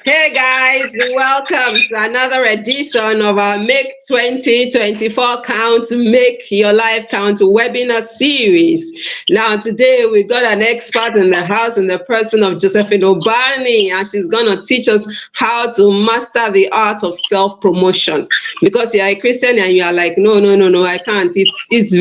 Hey guys, welcome to another edition of our Make 2024 Count, Make Your Life Count webinar series. Now, today we got an expert in the house in the person of Josephineobani, and she's going to teach us how to master the art of self-promotion. Because you're a Christian and you are like, no, I can't. It's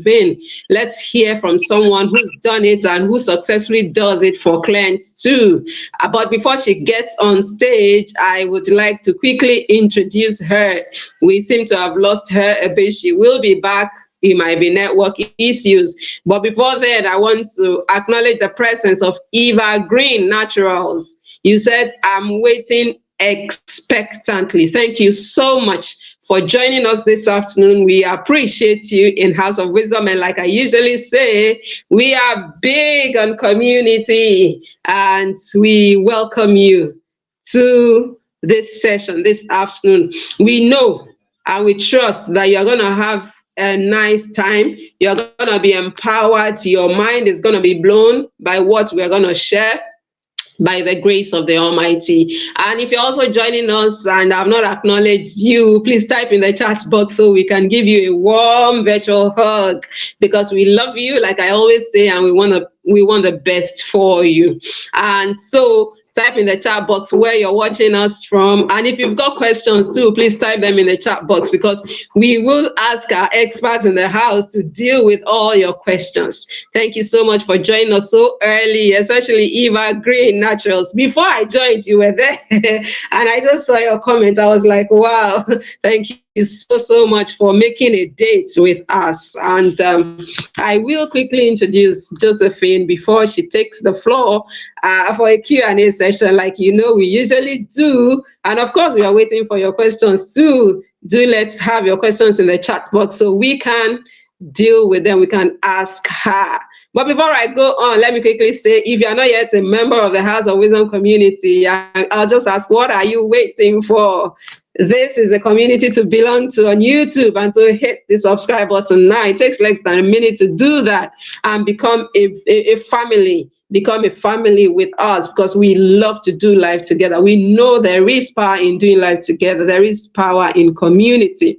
vain. Let's hear from someone who's done it and who successfully does it for clients too. But before she gets on stage, I would like to quickly introduce her. We seem to have lost her a bit. She will be back. It might be network issues. But before that, I want to acknowledge the presence of Eva Green Naturals. You said, I'm waiting expectantly. Thank you so much for joining us this afternoon. We appreciate you in House of Wisdom. And like I usually say, we are big on community and we welcome you to this session this afternoon. We know and we trust that you're going to have a nice time. You're going to be empowered. Your mind is going to be blown by what we're going to share, by the grace of the Almighty. And if you're also joining us and I've not acknowledged you, please type in the chat box so we can give you a warm virtual hug, because we love you, like I always say, and we want the best for you. And so type in the chat box where you're watching us from. And if you've got questions too, please type them in the chat box, because we will ask our experts in the house to deal with all your questions. Thank you so much for joining us so early, especially Eva Green Naturals. Before I joined, you were there and I just saw your comment. I was like, wow, thank you so much for making a date with us. And I will quickly introduce Josephine before she takes the floor for a Q&A session like we usually do. And of course, we are waiting for your questions too. Let's have your questions in the chat box so we can deal with them. We can ask her. But before I go on, let me quickly say, if you are not yet a member of the House of Wisdom community, I'll just ask, what are you waiting for? This is a community to belong to on YouTube, and so hit the subscribe button now. It takes less than a minute to do that and become a family. Become a family with us, because we love to do life together. We know there is power in doing life together. There is power in community.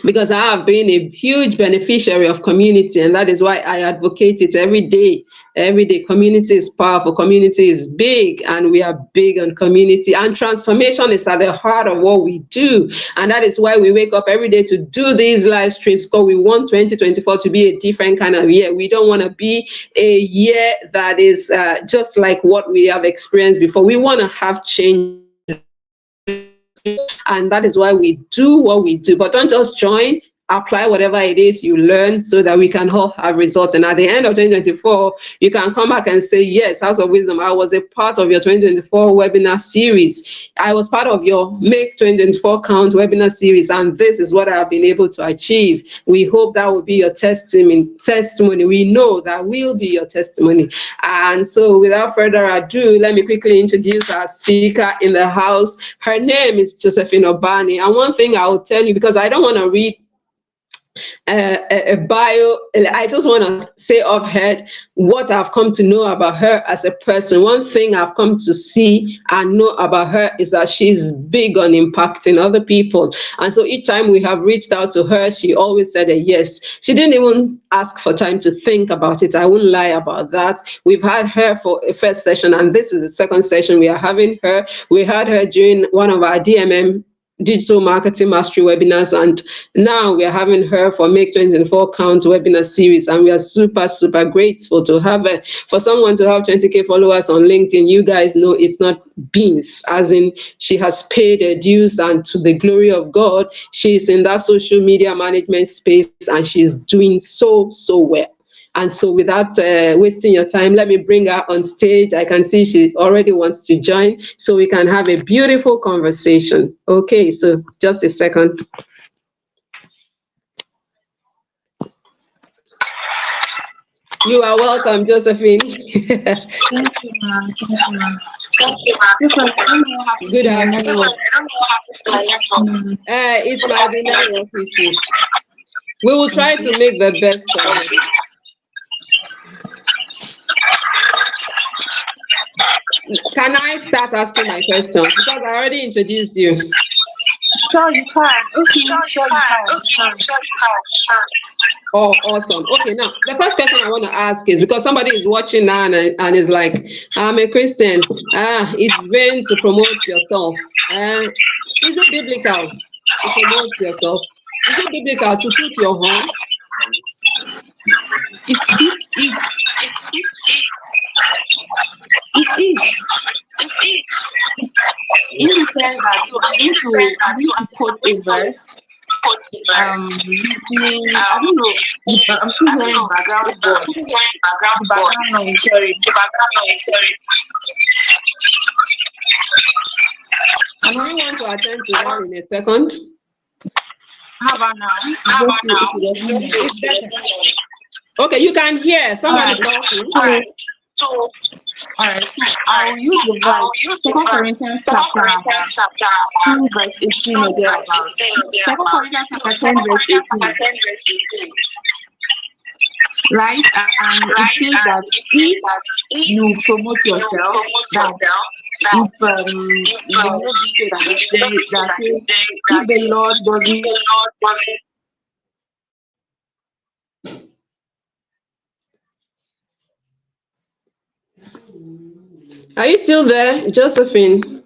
Because I have been a huge beneficiary of community, and that is why I advocate it every day. Every day, community is powerful, community is big, and we are big on community. And transformation is at the heart of what we do. And that is why we wake up every day to do these live streams, because we want 2024 to be a different kind of year. We don't want to be a year that is just like what we have experienced before. We want to have change. And that is why we do what we do. But don't just join, apply whatever it is you learn so that we can all have results. And at the end of 2024, you can come back and say, yes, House of Wisdom, I was a part of your 2024 webinar series. I was part of your Make 2024 Count webinar series, and this is what I have been able to achieve. We hope that will be your testimony. We know that will be your testimony. And so without further ado, let me quickly introduce our speaker in the house. Her name is Josephineobani. And one thing I will tell you, because I don't want to read a bio, I just want to say offhand what I've come to know about her as a person. One thing I've come to see and know about her is that she's big on impacting other people. And so each time we have reached out to her, she always said a yes. She didn't even ask for time to think about it. I won't lie about that. We've had her for a first session, and this is the second session we are having her. We had her during one of our DMM Digital Marketing Mastery webinars, and now we are having her for Make 2024 Count webinar series, and we are super grateful to have her. For someone to have 20k followers on LinkedIn, you guys know it's not beans, as in she has paid her dues, and to the glory of God, she's in that social media management space and she's doing so well. And so without wasting your time, let me bring her on stage. I can see she already wants to join, so we can have a beautiful conversation. Okay, so just a second. You are welcome, Josephine. Thank you, ma'am. Thank you, ma'am. Good afternoon. It's my network issues. We will try to make the best of it. can I start asking my question? Because I already introduced you. Sure, you can. Okay, sure, you can. Oh, awesome. Okay, now the first question I want to ask is because somebody is watching now and is like, I'm a Christian. It's vain to promote yourself. Is it biblical to promote yourself? Is it biblical to toot your horn? It is. In the sense that, so I'm going to quote a verse. Listening, I don't know. I'm still hearing background voice. Background noise. Sorry. I only want to attend to that in a second. How about now? Okay, you can hear somebody talking. So, alright, I'll use the verse, 2 Corinthians chapter 2 verse 18 or thereabout. 2 Corinthians chapter 10 verse 18. Right? And it says that if you promote yourself, that if the Lord doesn't. Are you still there, Josephine?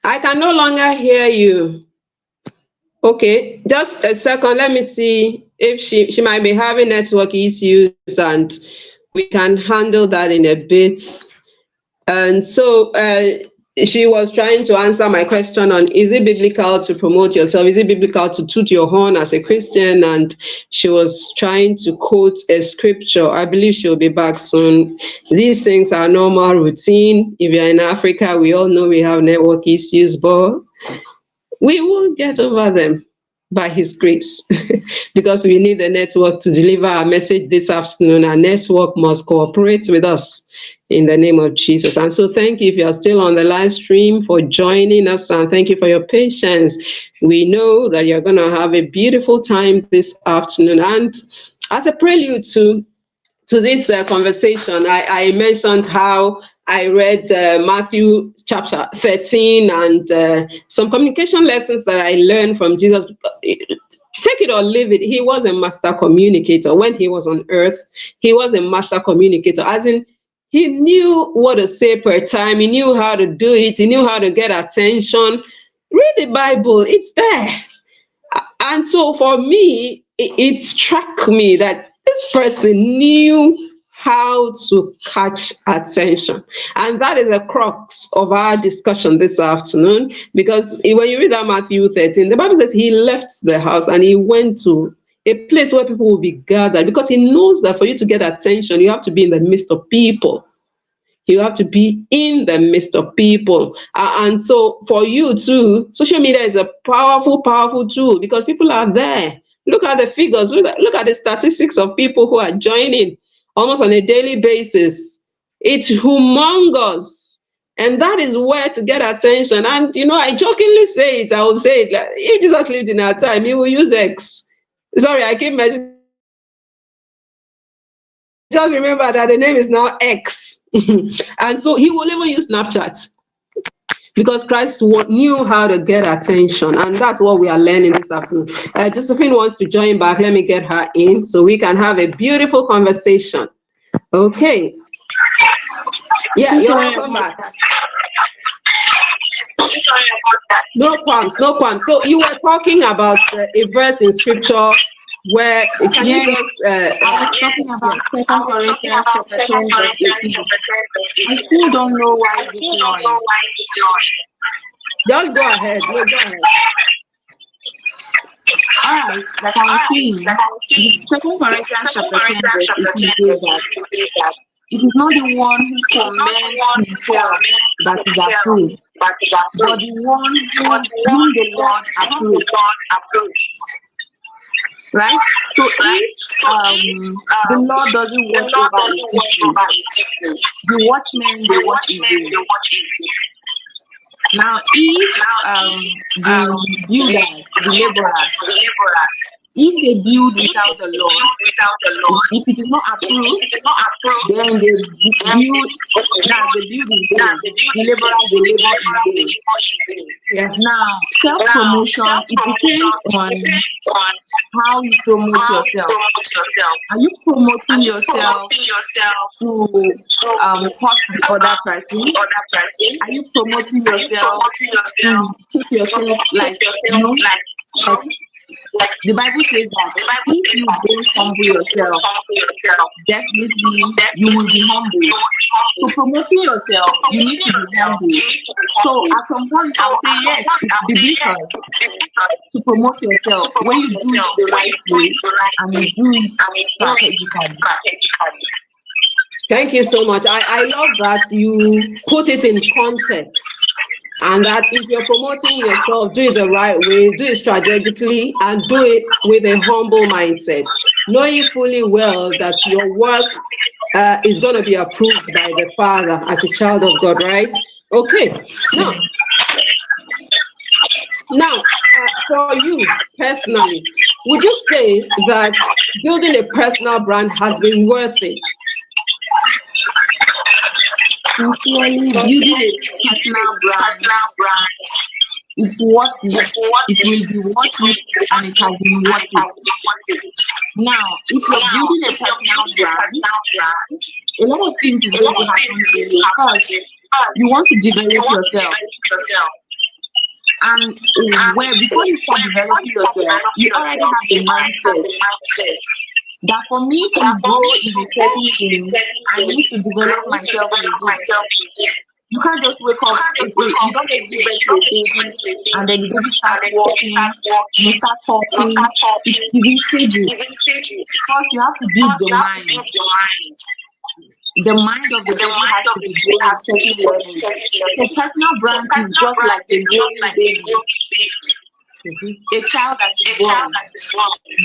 I can no longer hear you. Okay, just a second. Let me see if she might be having network issues, and we can handle that in a bit. And so she was trying to answer my question on, is it biblical to promote yourself? Is it biblical to toot your horn as a Christian? And she was trying to quote a scripture. I believe she'll be back soon. These things are normal routine. If you're in Africa, we all know we have network issues, but we will get over them by His grace, because we need the network to deliver our message this afternoon. Our network must cooperate with us in the name of Jesus. And so thank you if you are still on the live stream for joining us, and thank you for your patience. We know that you're going to have a beautiful time this afternoon. And as a prelude to this conversation, I mentioned how I read Matthew chapter 13 and some communication lessons that I learned from Jesus. Take it or leave it, He was a master communicator. When He was on earth, He was a master communicator, as in He knew what to say per time. He knew how to do it. He knew how to get attention. Read the Bible, it's there. And so for me, it struck me that this person knew how to catch attention. And that is a crux of our discussion this afternoon, because when you read that Matthew 13, the Bible says He left the house and He went to a place where people will be gathered, because He knows that for you to get attention, you have to be in the midst of people. You have to be in the midst of people. And so for you too, social media is a powerful, powerful tool, because people are there. Look at the figures. Look at the statistics of people who are joining almost on a daily basis. It's humongous. And that is where to get attention. And, I jokingly say it. I will say it. Like, if Jesus lived in our time, He will use X. Sorry, I keep mentioning. Just remember that the name is now X. And so He will even use Snapchat, because Christ knew how to get attention. And that's what we are learning this afternoon. Josephine wants to join back. Let me get her in so we can have a beautiful conversation. Okay. Yeah, you're welcome back. No qualms. So you were talking about a verse in scripture where I was talking about 2 Corinthians chapter 10 verse 18. I still don't know why it's noise. Just go ahead. Go ahead. Alright, like I was saying, 2 Corinthians chapter 10 verse 18 says that it is not the one who commends himself that is approved, but the one whom the Lord approves. Right? So if the Lord doesn't watch over His secret, the watchmen, they watch in vain. Now, if the builders, the laborers, If they build without the Lord, if it is not approved, then they build in vain. The laborers they labor in vain. Yeah. Now, self-promotion, it depends on how you promote yourself. Are you promoting yourself to hurt the other person? Are you promoting yourself to take yourself like the Bible says that if you don't humble yourself, definitely you will be humble. So promoting yourself, you need to be humble. So at some point I would say yes, it's biblical to promote yourself when you do it the right way and you do it strategically. Thank you so much. I love that you put it in context. And that if you're promoting yourself, do it the right way, do it strategically, and do it with a humble mindset, knowing fully well that your work is going to be approved by the Father as a child of God, right? Okay. Now, for you personally, would you say that building a personal brand has been worth it? Sincerely, building a personal brand, it's worth it. It will be worth it, and it has been worth it. Now, if you're building a personal brand, a lot of things is going to happen to you because you want to develop yourself. And before you start developing yourself, you already have the mindset that for me to grow in a certain thing, I need to develop myself in this. You can't just wake up, you don't just give birth to a baby and then the baby starts walking, you start talking. It's in stages. First, you have to build the mind. The mind of the baby has to be built at certain levels. So personal brand is just like a growing baby. A child that is born.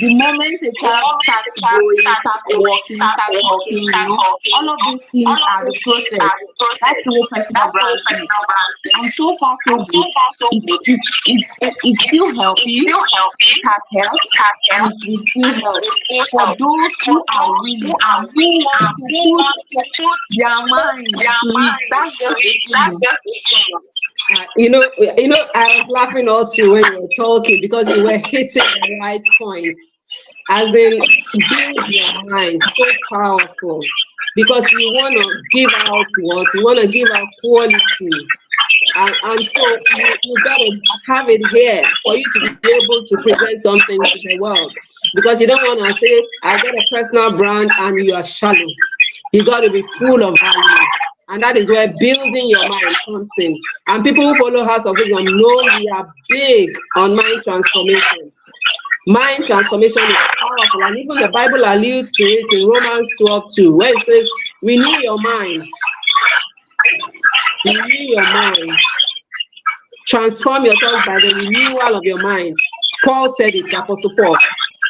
The moment a child starts growing, starts walking, starts talking, all of these things are the process. That's the way personal brand is. And so far, so good. It's still healthy. It has helped, and it will still help. For those who are willing and who want to put their mind to it, that's just the thing. You know, I was laughing also when you were talking because you were hitting the right point. As in, build your mind, so powerful. Because you want to give out what? You want to give out quality. And so you got to have it here for you to be able to present something to the world. Because you don't want to say, I got a personal brand and you are shallow. You got to be full of value. And that is where building your mind comes in. And people who follow House of Wisdom know we are big on mind transformation. Mind transformation is powerful. And even the Bible alludes to it in Romans 12:2, where it says, renew your mind. Renew your mind. Transform yourself by the renewal of your mind. Paul said it, Apostle Paul.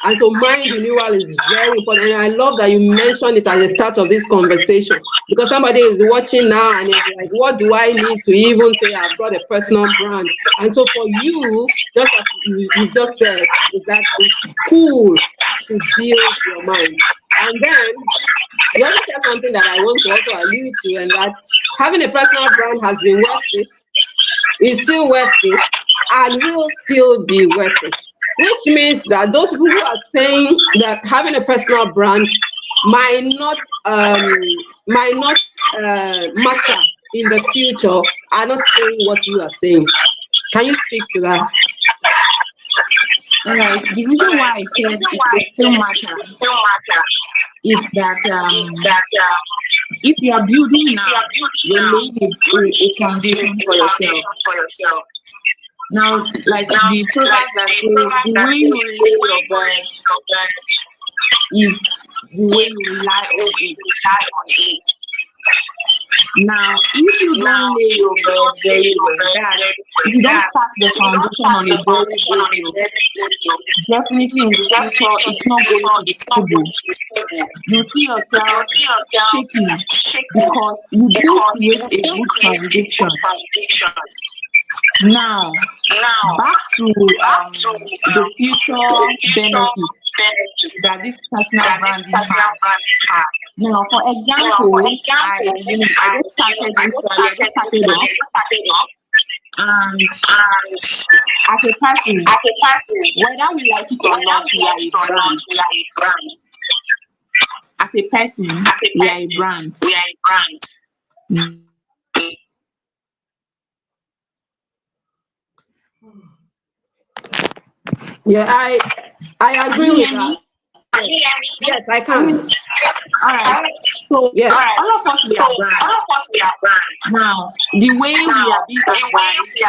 And so mind renewal is very important. And I love that you mentioned it at the start of this conversation. Because somebody is watching now and is like, what do I need to even say I've got a personal brand? And so for you, just as you just said, is that it's cool to build your mind. And then you also said something that I want to also allude to, and that having a personal brand has been worth it, is still worth it, and will still be worth it. Which means that those people who are saying that having a personal brand might not matter in the future are not saying what you are saying. Can you speak to that? All right. The reason why I said it will still matter is that if you are building now, you're laying a foundation for yourself. Now, like the proverb that says, the way you lay your bed is the way you lie on it. Now, if you don't lay your bed very well, if you don't start the foundation on a very good way, definitely in the future, it's not going to be stable. You see yourself shaking because you didn't create a good foundation. Now, back to the future benefits that this personal branding has. Now, for example, I just started off, and as a person, whether we like it or not, we are a brand. As a person, we are a brand. Mm. Yeah, I agree with that. Can you hear me? Yes, I can. All right. So yeah, all of us we are brands. Now, the way we are being advised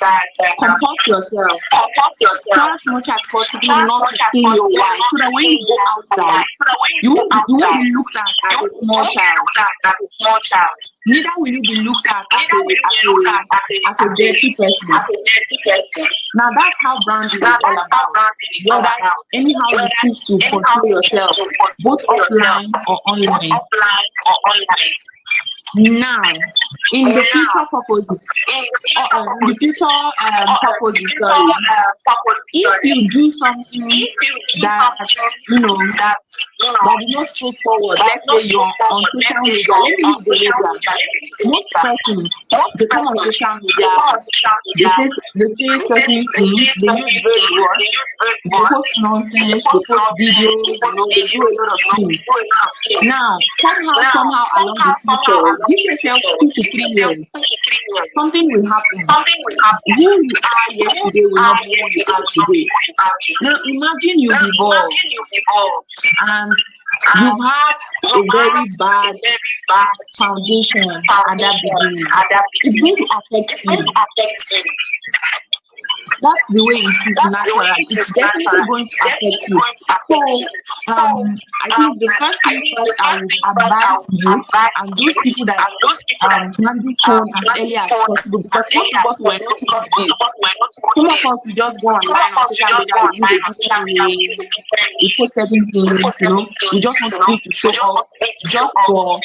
that comport yourself as much as possible not to stay your wife, so that when you go outside, you won't be looked at as a small child. Neither will you be looked at as a dirty person. Now that's how branding is all about. Whether anyhow you choose to portray yourself, both offline or online. Now, in the future purposes, if you do something that that is not straightforward, let's say you're on social media, let me use the media. Most persons, they come on social media, they say certain things, they use very words, they post nonsense, they post videos, they do a lot of things. Now, somehow along the future, give yourself 2 to 3 years. Something will happen. Who you are yesterday will not be who you are today. Now imagine you evolve and you've had a very bad foundation at that beginning. It's going to affect you. That's the way it is natural. It's definitely going to affect you. So, I think the first thing first I would advise you and those people that can be phone as early as possible, because most of us were not taught this. Some of us we just go online on social media, we use a different name, we post certain things, we just want people to show off just for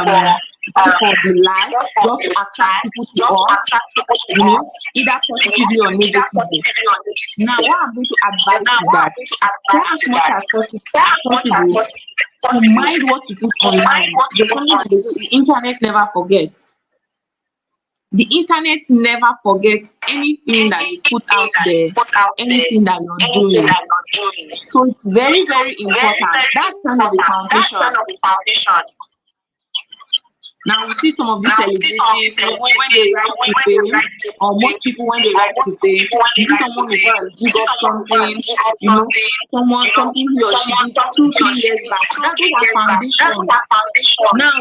the life, just to attract people to us, either positively or negatively. Now, what I'm going to advise is that try as much as possible to mind what you put online. The internet never forgets. The internet never forgets anything that you put out there, anything that you're doing. So it's very, very important. That's kind of the foundation. Now we see some of these celebrities when they write to fame, or most people when they write to fame, you see someone who go and dig up something, something he or she did 2-3 years back. That is a foundation. Now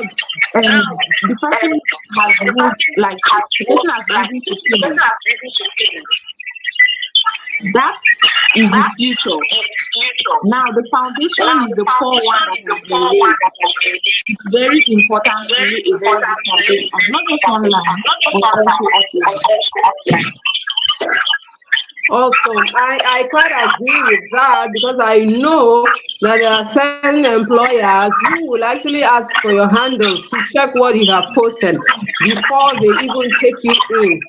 the person has moved, like the person has risen to fame. That is his future. Now the foundation is the core one that has been laid. It's very important to lay a very good foundation, not just online, but also offline. Awesome. I quite agree with that, because I know that there are certain employers who will actually ask for your handle to check what you have posted before they even take you in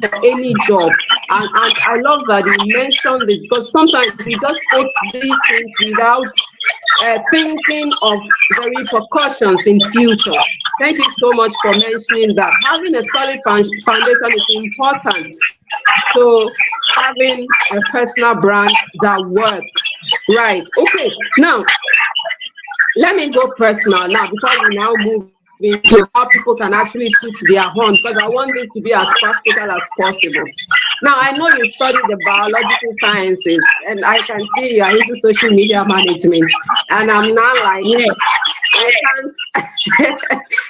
for any job. And I love that you mentioned this, because sometimes we just post these things without thinking of the repercussions in future. Thank you so much for mentioning that. Having a solid foundation is important. So having a personal brand that works. Right. Okay. Now, let me go personal now, before we now move into how people can actually toot their horn, because I want this to be as practical as possible. Now, I know you studied the biological sciences, and I can see you are into social media management, and I'm not like,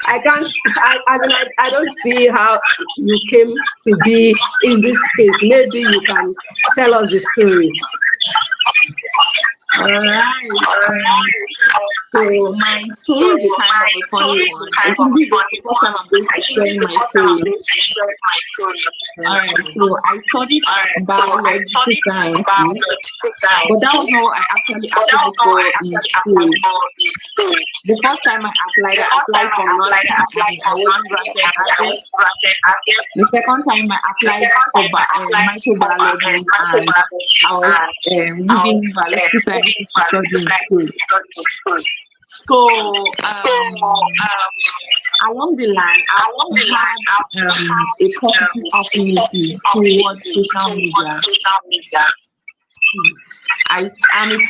I don't see how you came to be in this space. Maybe you can tell us the story. Alright. So my story is kind of a funny one. I think this is the first time I'm going to share my story. Alright, so I studied biological science, but that was not what I actually applied for in school. The first time I applied for nursing and I wasn't granted access. The second time I applied for microbiology and I was giving biological sciences to study in school. So along the line, I had a positive affinity towards social media. I'm a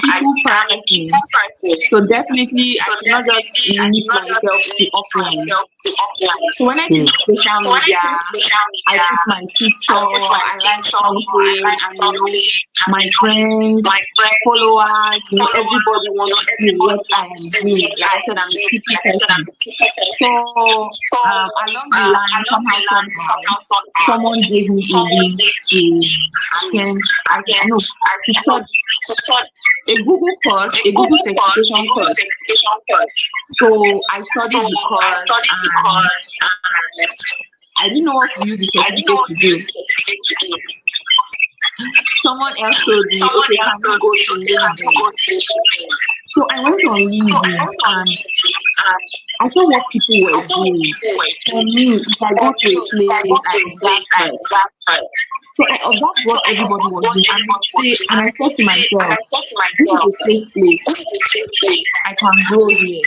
people person, so definitely I cannot just limit myself to offline. So when I use social media, I put my picture, I like something, and my friends, followers, everybody wants to see what I am doing. Like I said, I'm a people person. So along the line, somehow, someone gave me a link to attend. To start a Google course, a Google certification course. So I studied the course and I didn't know what to use the certificate to do. Someone else told me, okay, can you go to LinkedIn? So I went on LinkedIn and I saw what people were doing. For me, if I go to a place, I observe first. So I observed what everybody was doing and I said to myself, this is a safe place. I can grow here.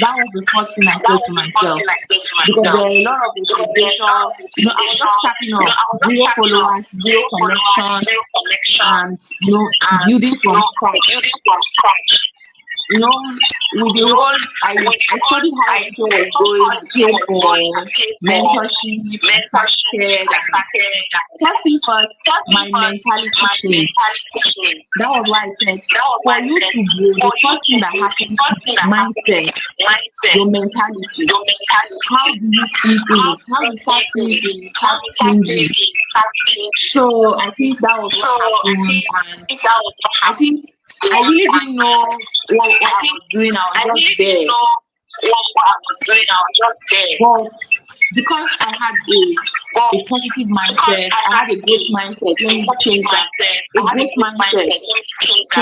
That was the first thing I said to myself. Because there are a lot of information. I was just starting off, 0 followers, 0 connection, and building from scratch. With the whole, I studied how everything was going, I paid for mentorship, I started. First thing first, my mentality changed. That was why I said, for you to grow, the first thing that happens is mindset, your mentality. How do you see things? How do you start thinking? Start changing. So I think that was what happened, and I think I really didn't know what I was doing. I was just there. But because I had a positive mindset, I had a great mindset. Let me change that. A great mindset. So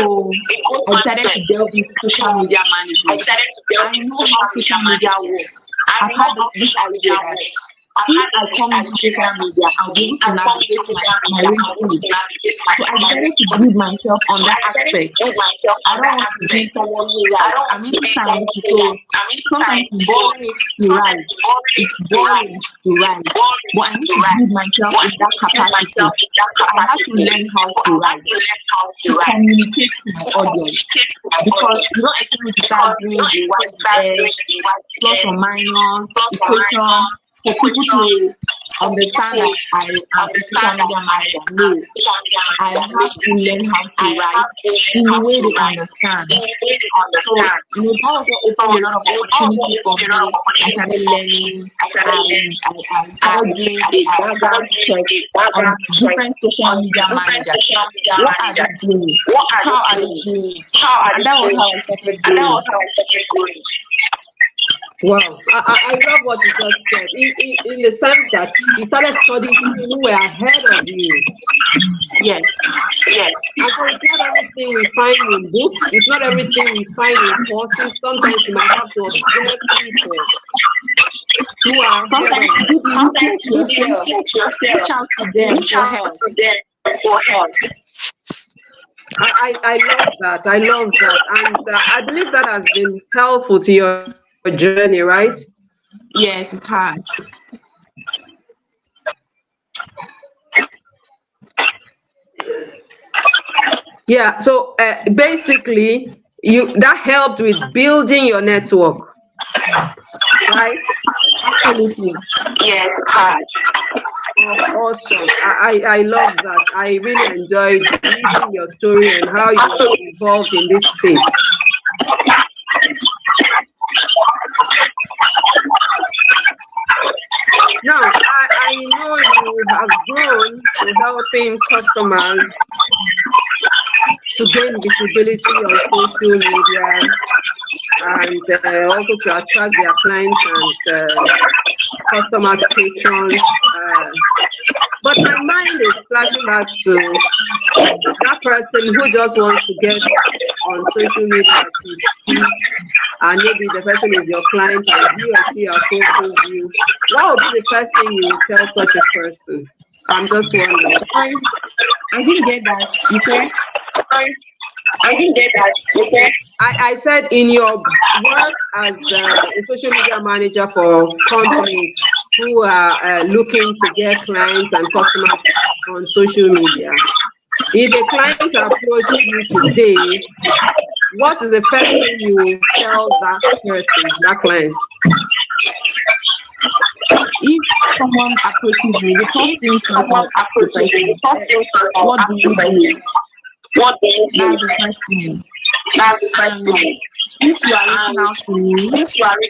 I decided to delve into social media management. I know how social media works. I've had this idea that if I come into social media, I'll be able to navigate my way through. So I decided to build myself on that aspect. I don't want to be someone who writes. I'm into science, so sometimes it's boring to write. It's boring to write. But I need to build myself in that capacity. I have to learn how to write, to communicate to my audience. Because you don't expect me to start doing the white plus or minus, equation, for people to understand that I am a social media manager. No, I have to learn how to write in a way they understand. So, that also opened a lot of opportunities for me. I started learning. I started doing a background check on different social media managers. What are they doing? How are they doing? And that was how I started going. Wow, I love what you just said. In the sense that you started studying people who were ahead of you. Yes. And so it's not everything we find in books. It's not everything we find in courses. Sometimes you might have to observe people who are sometimes you reach out to them for help. I love that. And I believe that has been helpful to your journey, right? Yes, it's hard. Yeah, so basically that helped with building your network, right? Absolutely. Yes, it's hard. Awesome. I love that. I really enjoyed reading your story and how you were involved in this space. Now, I know you have grown to helping customers to gain visibility on social media and also to attract their clients and customers, patrons. But my mind is flashing back to that person who just wants to get on social media to speak, and maybe the person is your client and you or she are posting you. What would be the first thing you would tell such a person? I'm just wondering. Sorry, I didn't get that. You said? Sorry, I didn't get that. You said? I said in your work as a social media manager for companies who are looking to get clients and customers on social media, if a client approaches you today, what is the first thing you will tell that person, that client? If someone approaches you, the first thing someone approaches you, what do you do? What do you do? That's the first thing. That's the first thing. Since you are reaching out to me,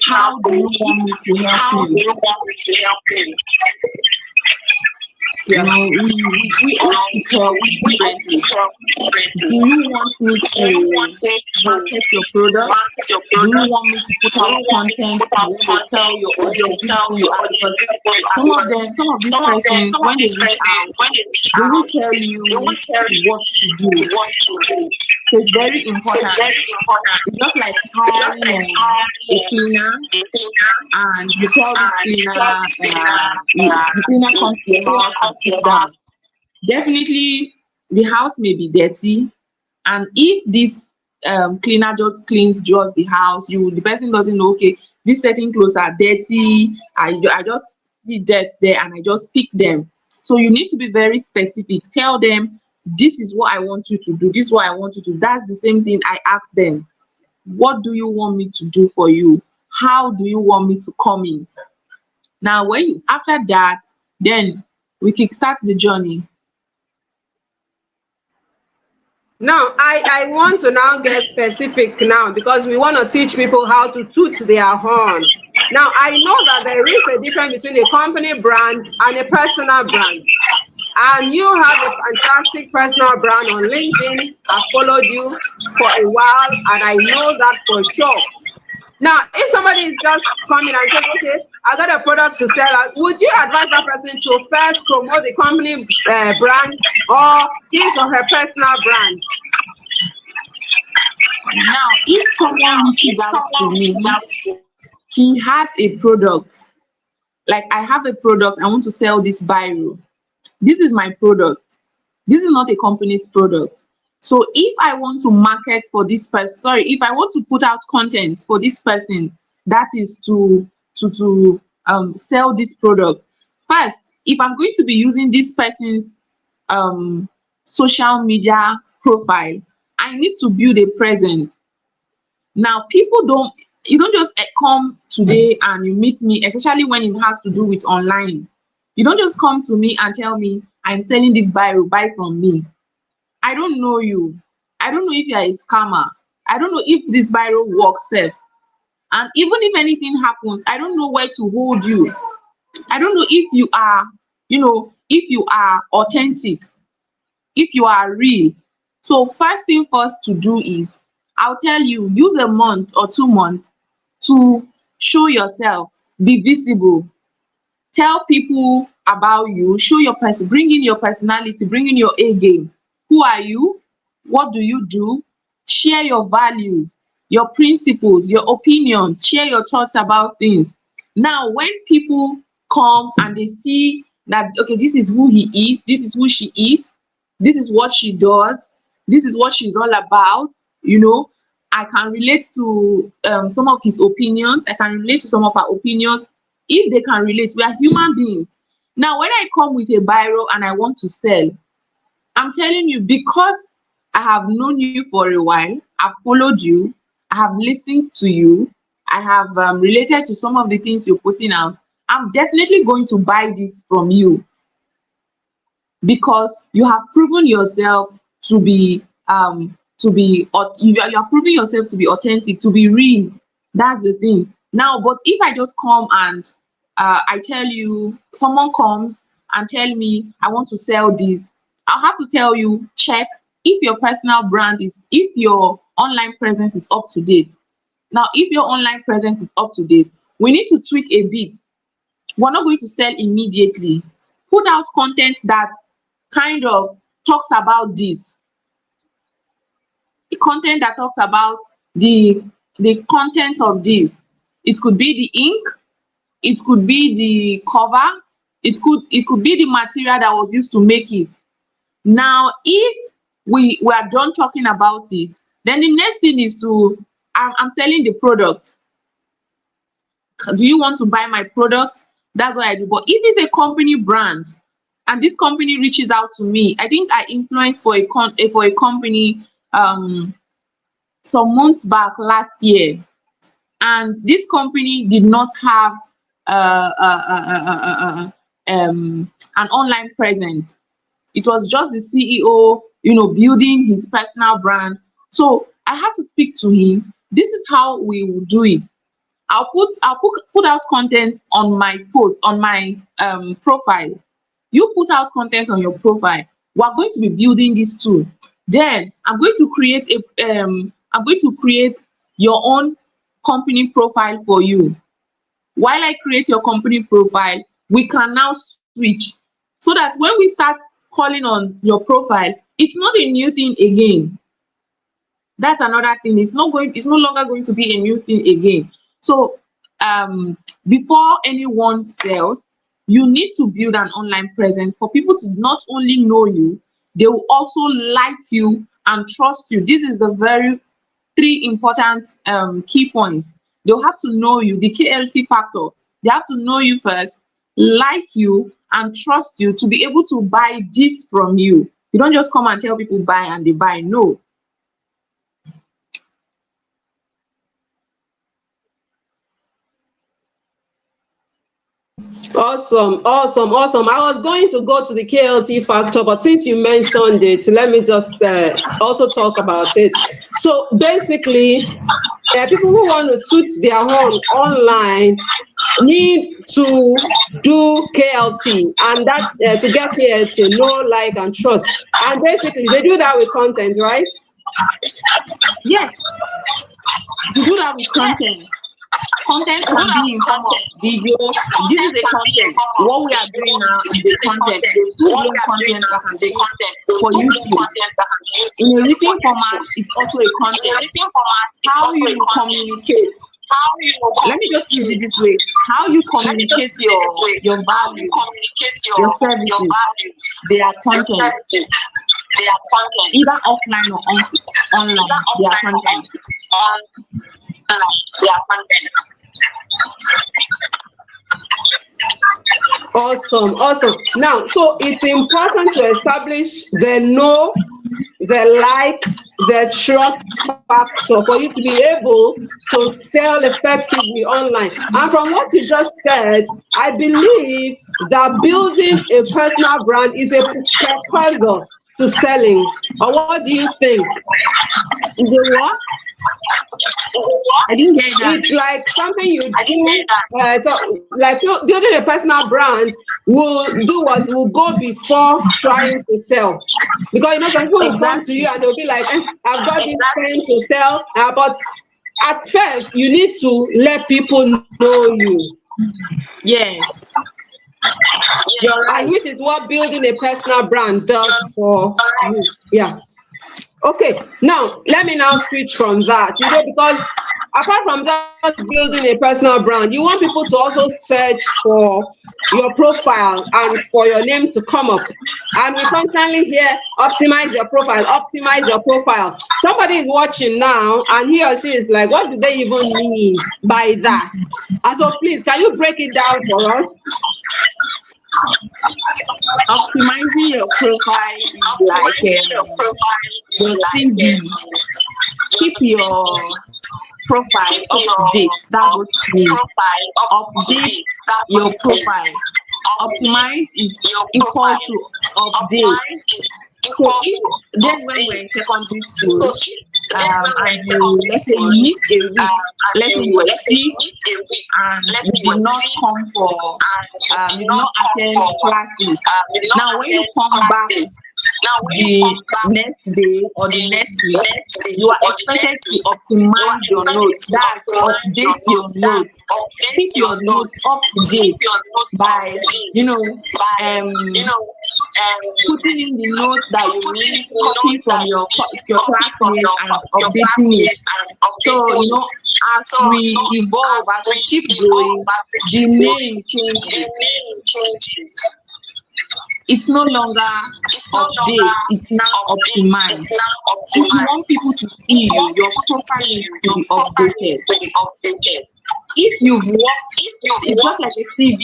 how do you want me to help you? You know, we also tell differently. Do you want me to market your product? Do you want me to put out content to tell your audience your adverts? Some of these persons, when they reach out, they will tell you what to do. So it's very important. It's just like hiring a cleaner, and you tell this cleaner, the cleaner comes to your house and sits down. Definitely, the house may be dirty, and if this cleaner just cleans just the house, the person doesn't know, okay, these certain clothes are dirty. I just see dirt there and I just pick them. So you need to be very specific. Tell them, this is what I want you to do. This is what I want you to do. That's the same thing I ask them. What do you want me to do for you? How do you want me to come in? Now, after that, then we kickstart the journey. Now, I want to now get specific now, because we want to teach people how to toot their horn. Now, I know that there is a difference between a company brand and a personal brand. And you have a fantastic personal brand on LinkedIn. I've followed you for a while, and I know that for sure. Now, if somebody is just coming and saying, okay, I got a product to sell, would you advise that person to first promote the company brand or his or her personal brand? Now, if someone reaches out to me, he has a product. Like, I have a product, I want to sell this biro. This is my product. This is not a company's product. So if I want to market for this person, if I want to put out content for this person, that is to sell this product. First, if I'm going to be using this person's social media profile, I need to build a presence. Now, you don't just come today and you meet me, especially when it has to do with online. You don't just come to me and tell me, I'm selling this biro, buy from me. I don't know you. I don't know if you are a scammer. I don't know if this biro works safe. And even if anything happens, I don't know where to hold you. I don't know if you are, if you are authentic, if you are real. So first thing first to do is, I'll tell you, use a month or 2 months to show yourself, be visible. Tell people about you, show your person, bring in your personality, bring in your A game. Who are you? What do you do? Share your values, your principles, your opinions, share your thoughts about things. Now, when people come and they see that, okay, this is who he is, this is who she is, this is what she does, this is what she's all about, I can relate to some of his opinions, I can relate to some of her opinions. If they can relate, we are human beings. Now, when I come with a biro and I want to sell, I'm telling you, because I have known you for a while, I've followed you, I have listened to you, I have related to some of the things you're putting out, I'm definitely going to buy this from you, because you have proven yourself to be you are proving yourself to be authentic, to be real. That's the thing. Now, but if I just come and I tell you, someone comes and tell me, I want to sell this, I'll have to tell you, check if your personal brand is, if your online presence is up to date. Now, if your online presence is up to date, we need to tweak a bit. We're not going to sell immediately. Put out content that kind of talks about this. Content that talks about the content of this. It could be the ink, it could be the cover, it could be the material that was used to make it. Now, if we are done talking about it, then the next thing is to, I'm selling the product. Do you want to buy my product? That's what I do. But if it's a company brand and this company reaches out to me, I think I influenced for a company some months back last year, and this company did not have an online presence. It was just the CEO, building his personal brand. So I had to speak to him. This is how we will do it. I'll put out content on my post, on my profile. You put out content on your profile. We're going to be building this tool. Then I'm going to create your own company profile for you. While I create your company profile, we can now switch so that when we start calling on your profile, it's not a new thing again. That's another thing. It's no longer going to be a new thing again. So before anyone sells, you need to build an online presence for people to not only know you, they will also like you and trust you. This is the very three important key points. They'll have to know you, the KLT factor. They have to know you first, like you, and trust you to be able to buy this from you. You don't just come and tell people buy and they buy. No. Awesome. I was going to go to the KLT factor, but since you mentioned it, let me just also talk about it. So basically, people who want to toot their horn online need to do KLT, and that to get KLT, know, like, and trust. And basically, they do that with content, right? Yes. You do that with content. Content can be in form of video. This is a content. What we are doing now is the content. The full-blown content that can be for YouTube. In a written format, it's also a content. How you communicate. Let me just use it this way. How you communicate your values, your services, they are content. Either offline or online, they are content. Awesome. Now, so it's important to establish the know, the like, the trust factor for you to be able to sell effectively online. And from what you just said, I believe that building a personal brand is a precursor to selling. Or what do you think? Is it what? I didn't get that. It's like something you do. So, like building a personal brand will go before trying to sell, because some people will come to you and they'll be like, "I've got this thing to sell," but at first you need to let people know you. Yes. You're right. Which is what building a personal brand does for you. Yeah. Okay, now let me switch from that, because apart from just building a personal brand, you want people to also search for your profile and for your name to come up. And we constantly hear, optimize your profile. Somebody is watching now and he or she is like, what do they even mean by that? And so please, can you break it down for us? Optimizing your profile is like your CV. Keep your profile up to date. That's what it means. Update your profile. Optimize is equal to update. So if then when we're in secondary school, and let's say you miss a week, let's say you were sick and you did not come for, you did not attend classes. Now when you come back the next day or the next week, you are expected to optimize your notes. That's update your notes. Keep your notes up to date by, putting in the notes that you need, copy from your classmates and updating it. So, as we evolve, as we keep going, the name changes. It's no longer update, it's now optimized. If you want people to see you, your profile needs to be updated. If you've worked, it's just like a CV.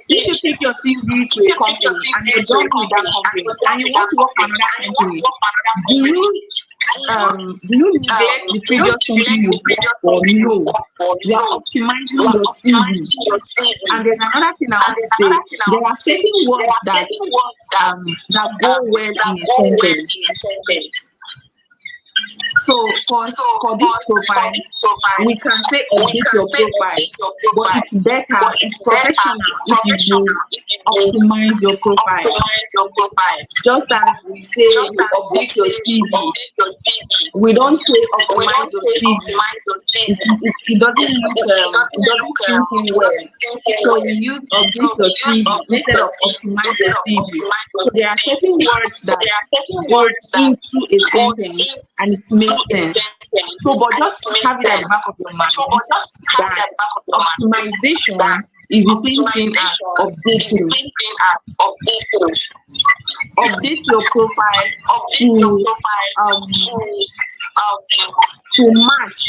If you take your CV to a company and you're done with that company and you want to work for another company, do you neglect the previous company you worked for? No. You are optimizing your CV. And there's another thing I want to say. There are certain words that go well in a sentence. So for this profile, we can say update your profile, but it's better, it's professional if you optimize your profile. Just as we say you update your CV, we don't say optimize your CV. It doesn't think in well. So we use update your CV instead of optimize your CV. So there are certain words that go into a sentence and it makes sense. So, but just have it at the back of your mind that optimization is the same thing as updating. Update your profile to match,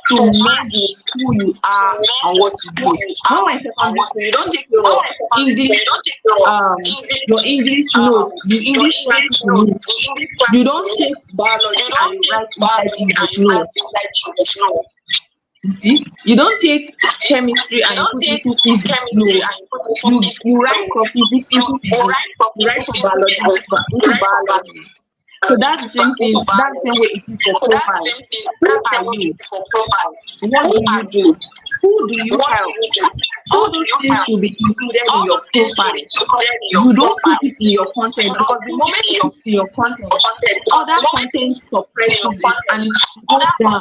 to merge with who you are and what you do. When we're in secondary school, you don't take your English notes, the English practice notes. You don't take biology and you write inside English notes. You see, you don't take chemistry and you put into physics. No, you write for physics into physics, you write for biology into biology. So that's the same thing. That's the same way it is for profile. Who are you? What do you do? Who do you help? All those things should be included in your profile. You don't put it in your content because the moment you put it in your content, other content suppresses it and it goes down.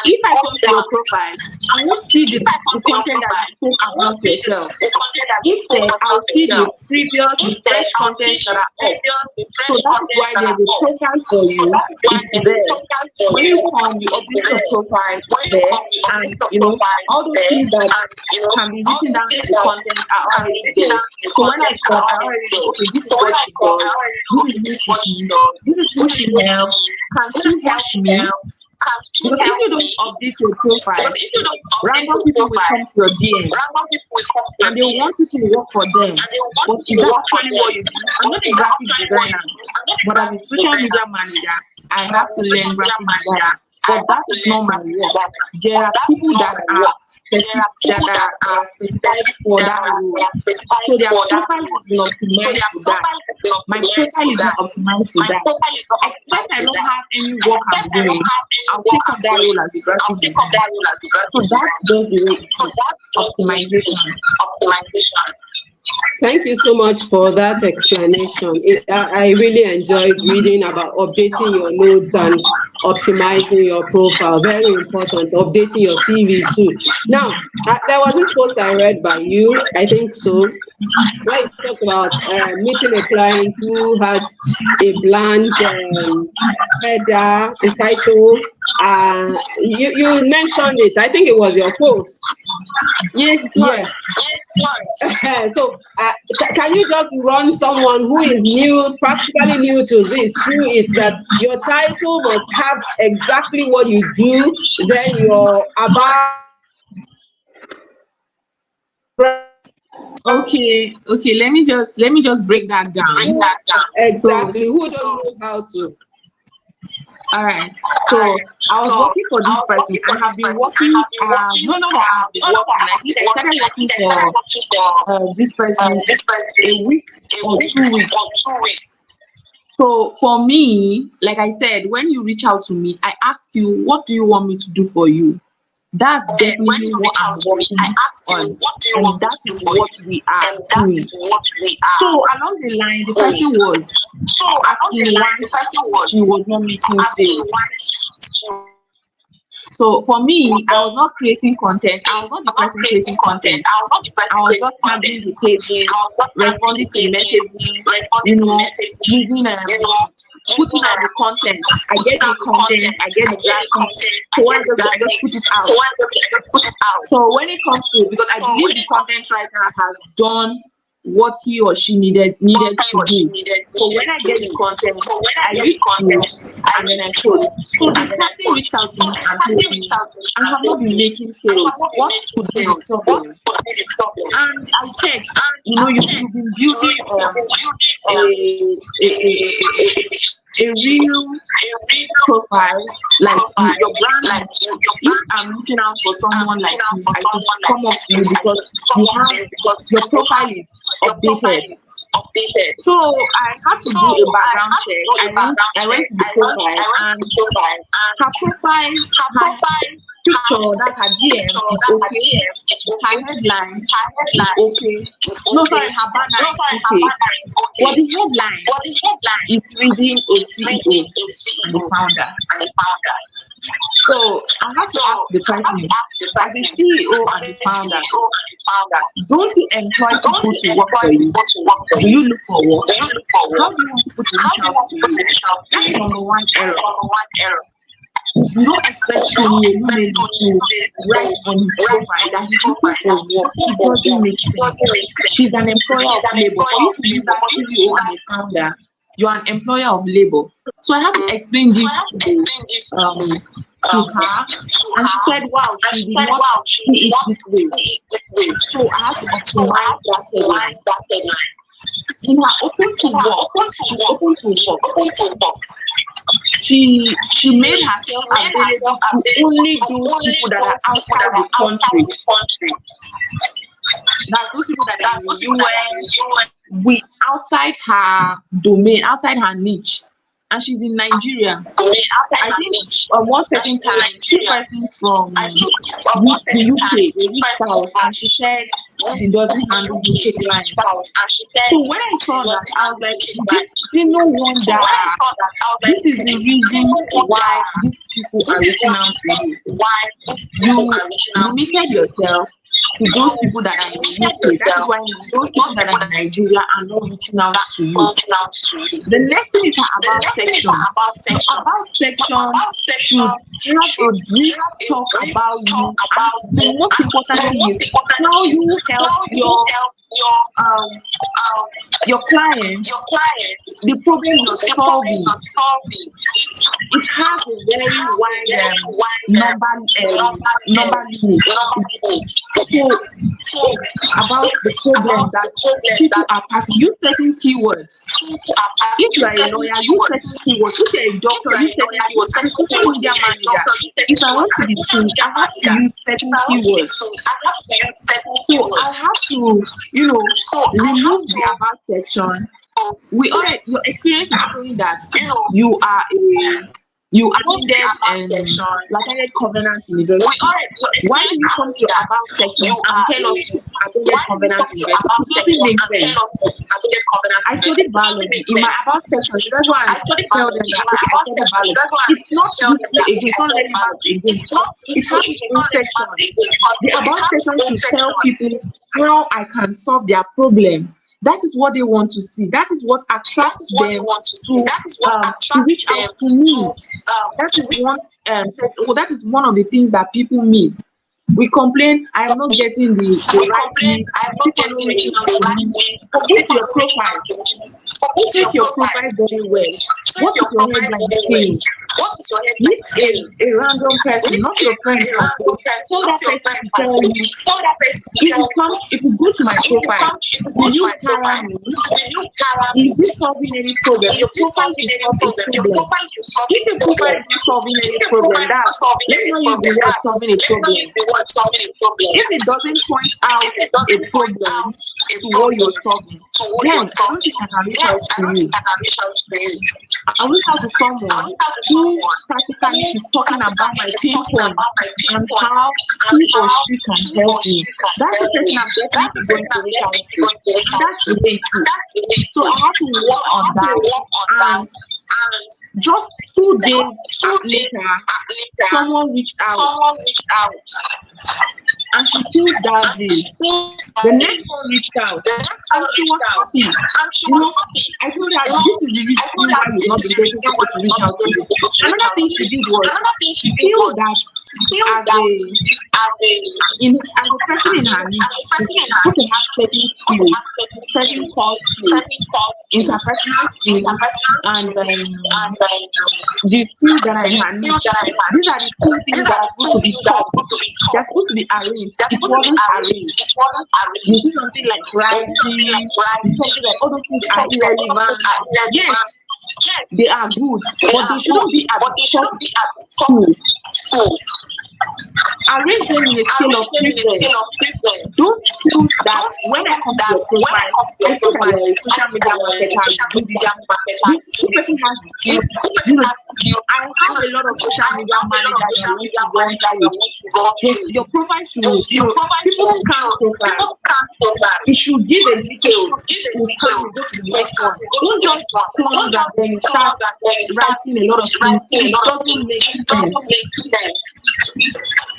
If I come to your profile, I won't see the content that you spoke about yourself. Instead, I'll see the previous, the fresh content that are up. So that's why there's a profile for you. It's there. When you come, you update your profile there, and all those things that can be written down in the content are already there. So when I talk, I already know, okay, this is what she does, this is who she is, this is who she helps, can she help me? Because if you don't update your profile, random people will come to your DM and they want you to work for them. But is that actually what you do? I'm not a graphic designer, but as a social media manager, I have to learn graphic design. But that is not my work. There are people that are specified for that role. So their profile is not optimized for that. My profile is not optimized for that. Except I don't have any work I'm doing, I'll take up that role as a graphic designer. So that's just the way it is. Optimization. Thank you so much for that explanation. I really enjoyed reading about updating your notes and optimizing your profile. Very important. Updating your CV too. Now, there was this post I read by you, I think so, where you talked about meeting a client who had a bland header, the title. You mentioned it. I think it was your post. Yes, yeah. So, can you just run someone who is practically new to this through it, that your title must have exactly what you do, then your about. Okay. Let me just break that down. Exactly. Who doesn't know how to? All right. So I was working for this person. I have been working. I think I started working for this person a week or 2 weeks. So for me, like I said, when you reach out to me, I ask you, what do you want me to do for you? That's definitely what I'm working on, and that is what we are doing. So along the line, the person was asking why she was not making sales. So for me, I was not creating content. I was not the person creating content. I was just handling the pages, responding to messages, using putting out the content. I get the content, I get the graphics. So when I just put it out. So when it comes to, because I believe the content writer has done what he or she needed to do. So when I get the content, I use to, and then I post. So the person reached out to me and told me, I have not been making sales. What could be the problem? And I checked, you've been building a real profile, like your brand. If I'm looking out for someone like you, I should come up to you because your profile is updated. So I had to do a background check. I went to the profile, and her profile, her picture, that's her DM, is okay. Her headline is okay. No, sorry, her banner is okay. But the headline is reading a CEO and the founder. So I have to ask the person, as the CEO and the founder, don't you employ people to work for you? Do you look for work? How do you want people to reach out to you? That's number one error. You don't expect Tony to write on his profile that he's looking for work. It doesn't make sense. He's an employer of labor. For you to use that CEO and the founder, you're an employer of labor. So I had to explain this to her, and she said, wow, she did not see it this way. So I had to optimize that headline. In her open to work, she made herself available to only those people that are outside the country. That's those people that are in the US, outside her domain, outside her niche. And she's in Nigeria. I think on one certain time, two persons from the UK, they reached out, and she said she doesn't handle UK clients. So when I saw that, I was like, this no wonder. This is the reason why these people are reaching out to you. You limited yourself to those people that are in the UK. That is why those people that are in Nigeria are not reaching out to you. The next thing is her about section. About section should have a brief talk about you. And the most important thing is how you help your client, the problem you're solving. It has a very wide number limit. So about the problem that people are passing. Use certain keywords. If you are a lawyer, use certain keywords. If you're a doctor, use certain keywords. I'm a social media manager. If I want to be true, I have to use certain keywords. So I have to, remove the about section. Your experience is showing that you are attended covenant university. Why do you come to your about section and tell us you attended covenant university? It doesn't make sense. I studied biology. In my about section, that's why I tell them that I studied biology. It's not useful again. It's not relevant again. It's not its own section. The about section should tell people how I can solve their problem. That is what they want to see. That is what attracts them to reach out to me. That is one of the things that people miss. We complain, I am not getting the right thing. People don't reach out to me. Forget your profile. Check your profile very well. What is your headline saying? Meet a random person, not your friend. So that person to tell you. If you go to my profile, will you carry me? Is this solving any problem? Your profile is solving a problem. If your profile is not solving any problem, let's not use the word solving a problem. If it doesn't point out a problem to what you're solving, Then I don't think I can reach out to you. I reach out to someone who practically is talking about my pain point and how he or she can help me. That's the person I'm definitely going to reach out to. And that's the way too. So I have to work on that. And just 2 days later, someone reached out. And she feels that day. The next one reached out and she was happy. I told her this is the reason why you're not getting people to reach out to you. Another thing she did was she feel that as a person in her niche, she's supposed to have certain skills, certain core skills, interpersonal skills, and the skills that are in her niche. These are the 2 things that are supposed to be taught. They're supposed to be arranged. It wasn't arranged. You see something like writing, something like all those things are irrelevant. Yes, they are good, but they shouldn't be at the top schools. Arrange them in a scale of preference. Those skills that when I come to your profile, I see that you're a social media marketer. This person has skills. I have a lot of social media managers that want to go with. Your profile should, people can't profile. It should give a detail. You go to the next one. Don't just close and then start writing a lot of things. It doesn't make sense.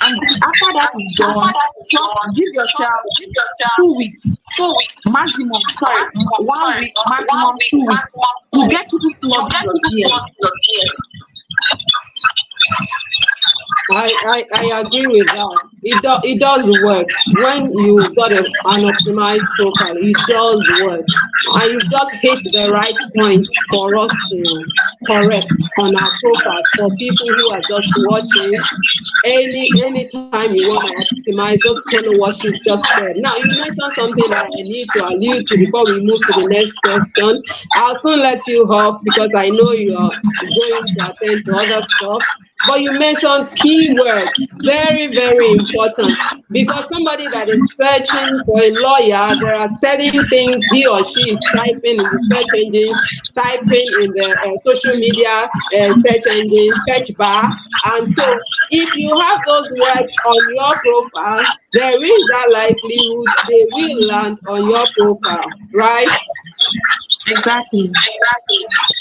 And after that is done, just give yourself 2 weeks, maximum. 1 week, maximum 2 weeks. You get to plug your ear. I agree with that. It does work. When you got an optimized profile, it does work. And you just hit the right points for us to correct on our profile for people who are just watching. Anytime you want to optimize, just follow what she just said. Now, you mentioned something that I need to allude to before we move to the next question. I'll soon let you off because I know you are going to attend to other stuff. But you mentioned keywords, very, very important, because somebody that is searching for a lawyer, there are certain things he or she is typing in the search engine, typing in the social media search engine, search bar. And so if you have those words on your profile, there is that likelihood they will land on your profile, right? Exactly.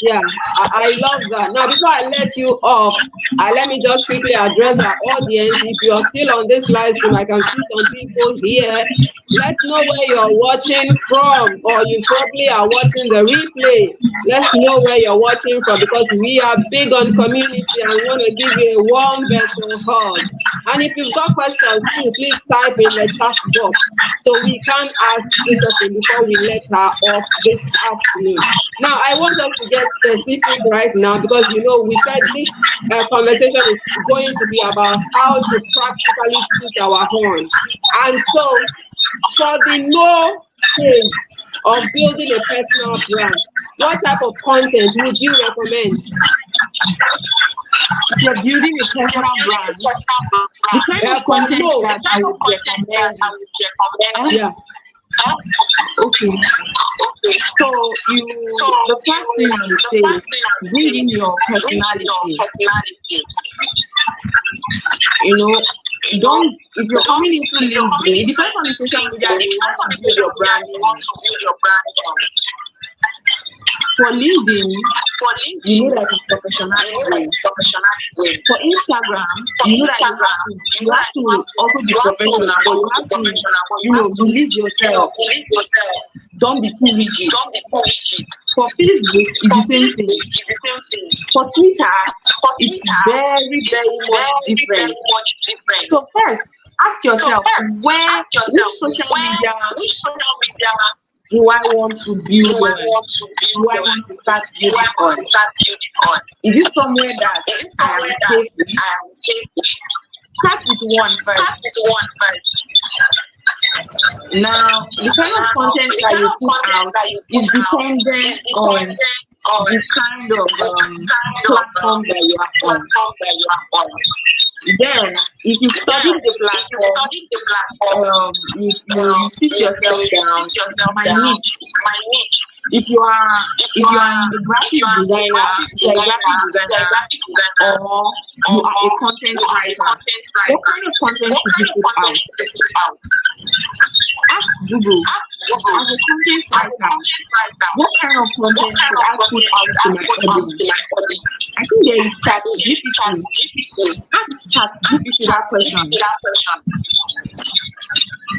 Yeah, I love that. Now, before I let you off, let me just quickly address our audience. If you're still on this live stream, I can see some people here. Let's know where you're watching from, or you probably are watching the replay. Let's know where you're watching from, because we are big on community and want to give you a warm virtual hug. And if you've got questions too, please type in the chat box so we can ask Josephine before we let her off this afternoon. Now, I want us to get specific right now, because we said this conversation is going to be about how to practically toot our horn. And so, for the no phase of building a personal brand, what type of content would you recommend? If you're building a personal brand, the kind of content that I would recommend. Yeah. Okay. So the first thing I would say is bring in your personality. If you're coming into LinkedIn, it depends on the social media you want to build your brand. For LinkedIn, you know that it's professional. For Instagram, you know that you have to also be professional, but you have to, believe yourself. Don't be too rigid. For Facebook, it's the same thing. For Twitter, it's very, very much different. So first, ask yourself, which social media do I want to build on? Do I want to start building on? Is it somewhere that I am safe? Start with one first. Now, the kind of content that you put out is dependent on the kind of platforms that you are on. Then, if you've studied the platform, you sit yourself down. My niche. If you are in the graphic designer, or you are a content writer, what kind of content should you put out? Ask Google, as a content writer, what kind of content should I put out to my audience? I think there is ChatGPT. Ask ChatGPT that question.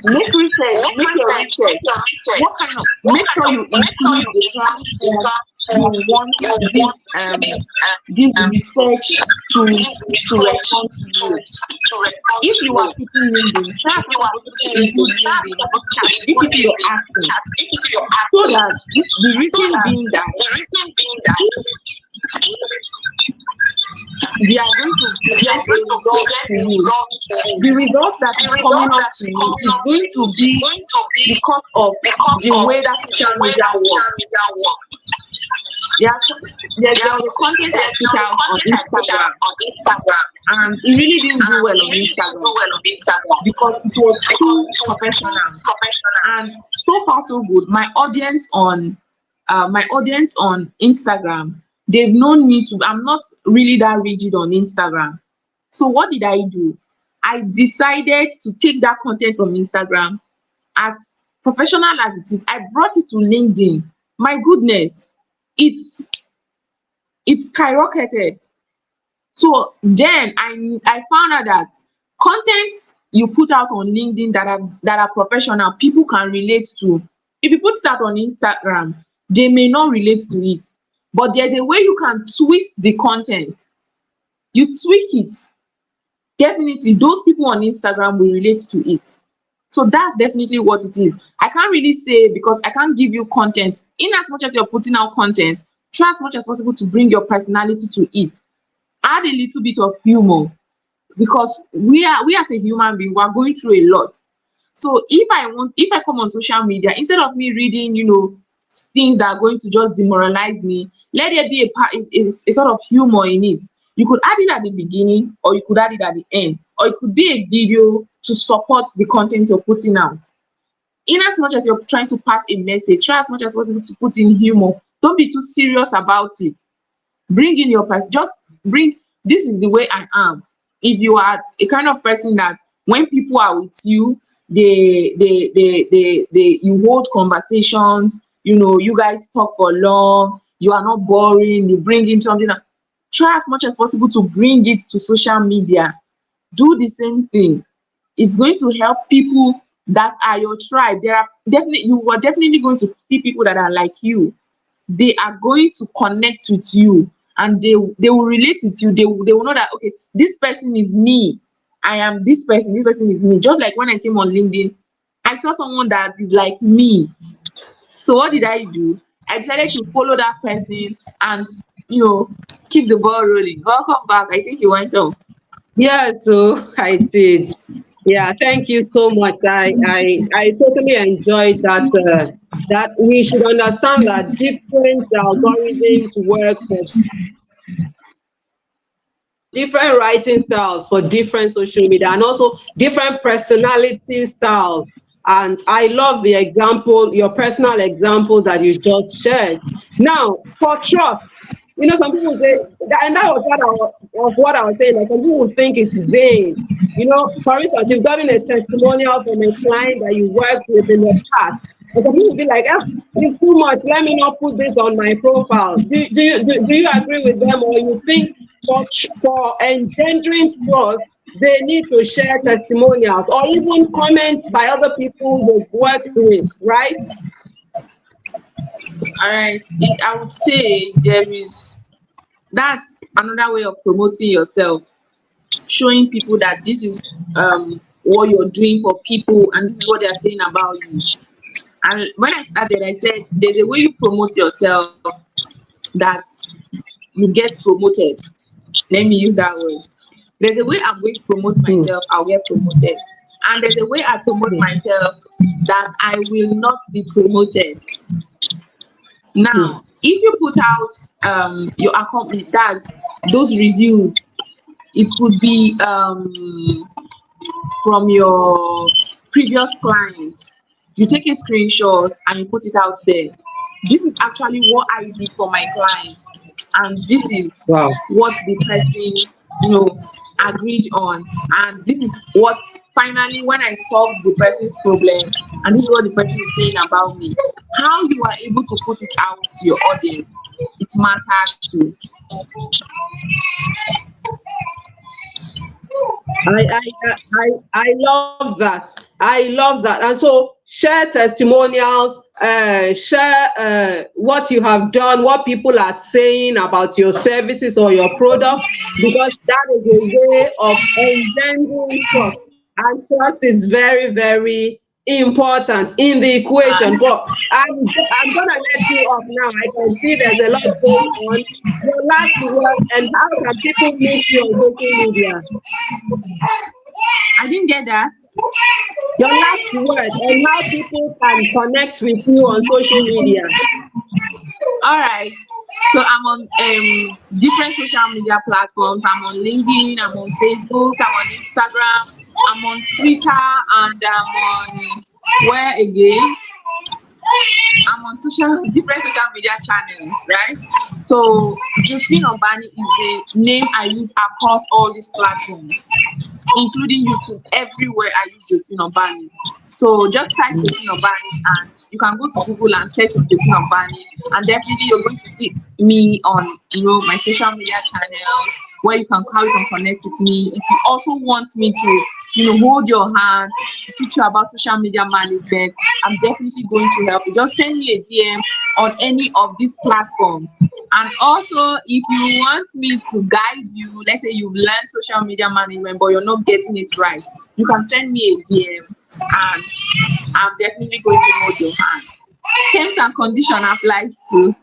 Make research. Make your research. What kind of? Make sure you include the platform you want this research to respond to you. If you are putting LinkedIn, try to include LinkedIn or ChatGPT you're asking, so that the reason being that they are going to present a result to you. The result that is coming up to you is going to be because of the way that social media works. There's a content I put out on Instagram, and it really didn't do well on Instagram because it was too professional. And so far so good. My audience on Instagram, they've known me to. I'm not really that rigid on Instagram. So what did I do? I decided to take that content from Instagram, as professional as it is. I brought it to LinkedIn. My goodness, it's skyrocketed. So then I found out that content you put out on LinkedIn that are professional, people can relate to. If you put it out on Instagram, they may not relate to it. But there's a way you can twist the content. You tweak it. Definitely, those people on Instagram will relate to it. So that's definitely what it is. I can't really say, because I can't give you content. In as much as you're putting out content, try as much as possible to bring your personality to it. Add a little bit of humor, because we as a human being, we are going through a lot. So if I come on social media, instead of me reading, things that are going to just demoralize me, let there be a sort of humor in it. You could add it at the beginning, or you could add it at the end, or it could be a video to support the content you're putting out. In as much as you're trying to pass a message, try as much as possible to put in humor. Don't be too serious about it. Bring in your person. This is the way I am. If you are a kind of person that when people are with you, you hold conversations, you guys talk for long, you are not boring, you bring in something. Try as much as possible to bring it to social media. Do the same thing. It's going to help people that are your tribe. You are definitely going to see people that are like you. They are going to connect with you, and they will relate with you. They will know that, okay, this person is me. I am this person. This person is me. Just like when I came on LinkedIn, I saw someone that is like me. So what did I do? I decided to follow that person and keep the ball rolling. Welcome back. I think you went off. Yeah, so I did. Yeah, thank you so much. I totally enjoyed that. That we should understand that different algorithms work for different writing styles for different social media, and also different personality styles. And I love the example, your personal example that you just shared. Now, for trust, some people say, and that was what I was saying. Like, some people think it's vain. For instance, you've gotten a testimonial from a client that you worked with in the past. And some people will be like, it's too much. Let me not put this on my profile. Do you agree with them, or you think for engendering trust, they need to share testimonials or even comments by other people they've worked with, right? All right. I would say that's another way of promoting yourself, showing people that this is what you're doing for people, and this is what they're saying about you. And when I started, I said there's a way you promote yourself that you get promoted. Let me use that word. There's a way I'm going to promote myself, I'll get promoted. And there's a way I promote myself that I will not be promoted. Now, if you put out your accomplishments, those reviews, It could be from your previous clients. You take a screenshot and you put it out there. This is actually what I did for my client, and this is Wow. what the person, agreed on, and this is what finally, when I solved the person's problem, and this is what the person is saying about me. How you are able to put it out to your audience, it matters too. I love that. I love that. And so share testimonials, share what you have done, what people are saying about your services or your product, because that is a way of engendering trust. And trust is very, very important in the equation. But I'm gonna let you off now. I can see there's a lot going on. Your last word, and how can people meet you on social media? I didn't get that. Your last word, and how people can connect with you on social media. All right. So I'm on different social media platforms. I'm on LinkedIn, I'm on Facebook, I'm on Instagram, I'm on Twitter, and I'm on where again? I'm on different social media channels, right? So Josephineobani is the name I use across all these platforms, including YouTube. Everywhere I use Josephineobani. So just type Josephineobani, and you can go to Google and search for Josephineobani, and definitely you're going to see me on my social media channels, where how you can connect with me. If you also want me to hold your hand to teach you about social media management, I'm definitely going to help you. Just send me a DM on any of these platforms. And also, if you want me to guide you, let's say you've learned social media management but you're not getting it right, you can send me a DM, and I'm definitely going to hold your hand. Terms and condition applies too.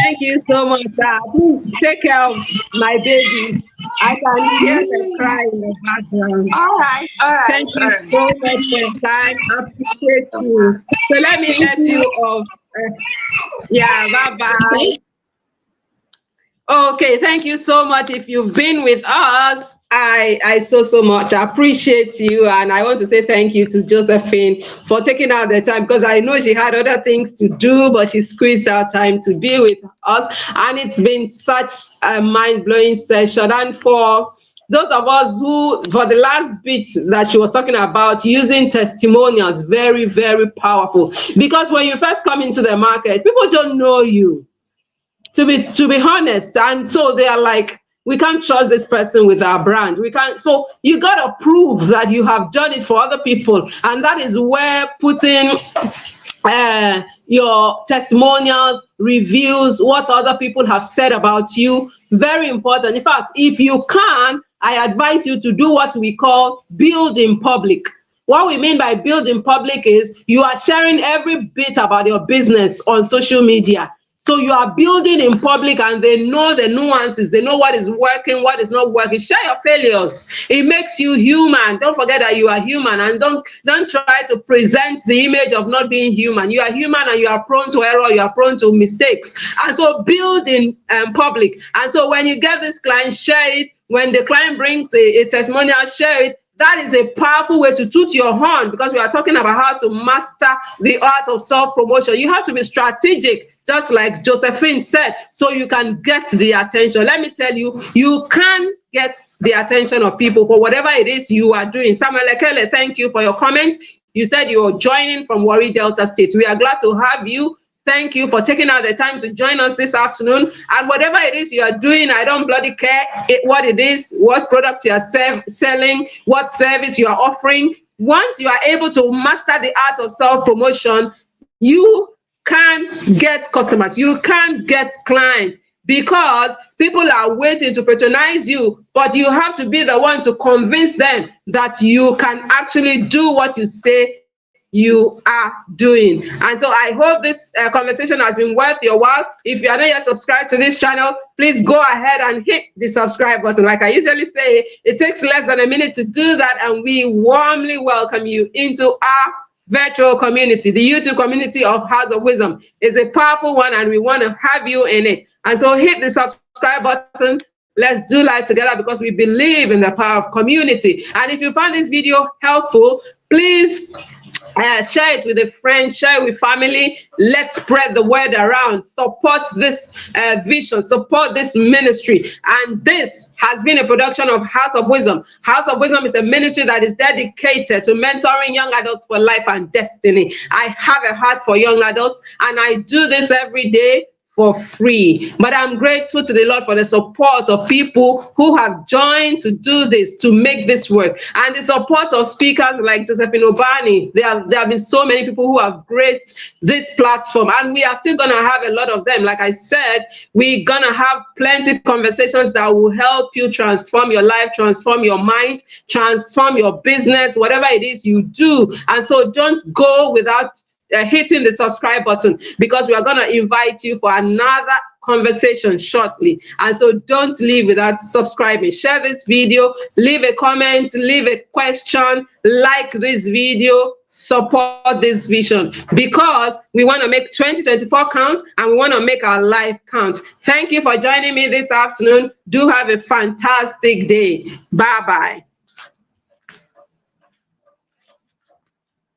Thank you so much, sir. Please take care of my baby. I can hear the cry in the background. All right. Thank you so much for your time. I appreciate you. So let me let you off. Yeah, bye-bye. Okay, thank you so much. If you've been with us, I so much appreciate you, and I want to say thank you to Josephine for taking out the time, because I know she had other things to do, but she squeezed out time to be with us, and it's been such a mind-blowing session. And for those of us who, for the last bit that she was talking about, using testimonials, very, very powerful, because when you first come into the market, people don't know you. To be honest, and so they are like, we can't trust this person with our brand. We can't. So you got to prove that you have done it for other people, and that is where putting your testimonials, reviews, what other people have said about you, very important. In fact, if you can, I advise you to do what we call build in public. What we mean by build in public is you are sharing every bit about your business on social media. So you are building in public, and they know the nuances. They know what is working, what is not working. Share your failures. It makes you human. Don't forget that you are human, and don't try to present the image of not being human. You are human, and you are prone to error. You are prone to mistakes. And so build in public. And so when you get this client, share it. When the client brings a testimonial, share it. That is a powerful way to toot your horn, because we are talking about how to master the art of self-promotion. You have to be strategic, just like Josephine said, so you can get the attention. Let me tell you, you can get the attention of people for whatever it is you are doing. Samuel Ekele, thank you for your comment. You said you're joining from Warri Delta State. We are glad to have you. Thank you for taking out the time to join us this afternoon. And whatever it is you are doing, I don't bloody care what it is, what product you are selling, what service you are offering. Once you are able to master the art of self-promotion, you can get customers, you can get clients, because people are waiting to patronize you, but you have to be the one to convince them that you can actually do what you say you are doing. And so I hope this conversation has been worth your while. If you are not yet subscribed to this channel, please go ahead and hit the subscribe button. Like I usually say, it takes less than a minute to do that, and we warmly welcome you into our virtual community. The YouTube community of House of Wisdom is a powerful one, and we want to have you in it. And so hit the subscribe button, Let's do life together because we believe in the power of community. And if you found this video helpful, please share it with a friend, share it with family. Let's spread the word around. Support this vision, support this ministry. And this has been a production of House of Wisdom. House of Wisdom is a ministry that is dedicated to mentoring young adults for life and destiny. I have a heart for young adults, and I do this every day for free. But I'm grateful to the Lord for the support of people who have joined to do this, to make this work. And the support of speakers like Josephineobani. There have been so many people who have graced this platform, and we are still going to have a lot of them. Like I said, we're going to have plenty of conversations that will help you transform your life, transform your mind, transform your business, whatever it is you do. And so don't go without hitting the subscribe button, because we are going to invite you for another conversation shortly. And so don't leave without subscribing. Share this video, leave a comment, leave a question, like this video, support this vision, because we want to make 2024 count, and we want to make our life count. Thank you for joining me this afternoon. Do have a fantastic day. Bye-bye.